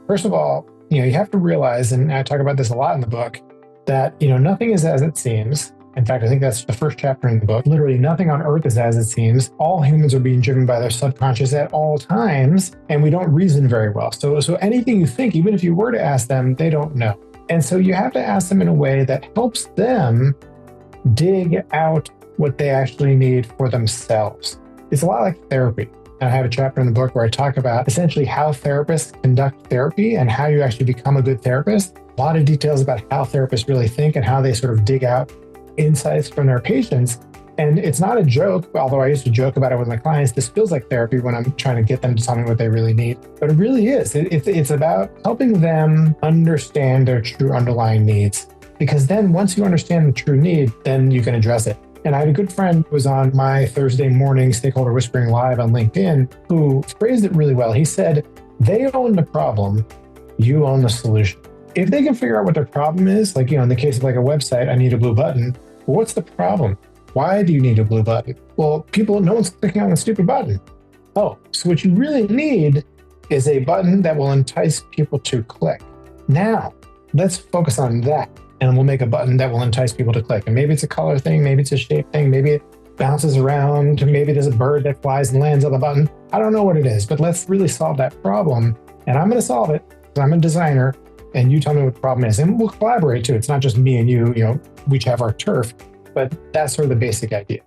First of all, you have to realize, and I talk about this a lot in the book, that, nothing is as it seems. In fact, I think that's the first chapter in the book. Literally nothing on earth is as it seems. All humans are being driven by their subconscious at all times, and we don't reason very well. So anything you think, even if you were to ask them, they don't know. And so you have to ask them in a way that helps them dig out what they actually need for themselves. It's a lot like therapy. And I have a chapter in the book where I talk about essentially how therapists conduct therapy and how you actually become a good therapist. A lot of details about how therapists really think and how they sort of dig out insights from their patients. And it's not a joke, although I used to joke about it with my clients. This feels like therapy when I'm trying to get them to tell me what they really need. But it really is. It's about helping them understand their true underlying needs. Because then once you understand the true need, then you can address it. And I had a good friend who was on my Thursday morning Stakeholder Whispering Live on LinkedIn who phrased it really well. He said, they own the problem, you own the solution. If they can figure out what their problem is, like, in the case of like a website, I need a blue button. Well, what's the problem? Why do you need a blue button? Well, no one's clicking on the stupid button. Oh, so what you really need is a button that will entice people to click. Now, let's focus on that. And we'll make a button that will entice people to click. And maybe it's a color thing, maybe it's a shape thing, maybe it bounces around, maybe there's a bird that flies and lands on the button. I don't know what it is, but let's really solve that problem. And I'm going to solve it because I'm a designer, and you tell me what the problem is. And we'll collaborate too. It's not just me and you, we each have our turf, but that's sort of the basic idea.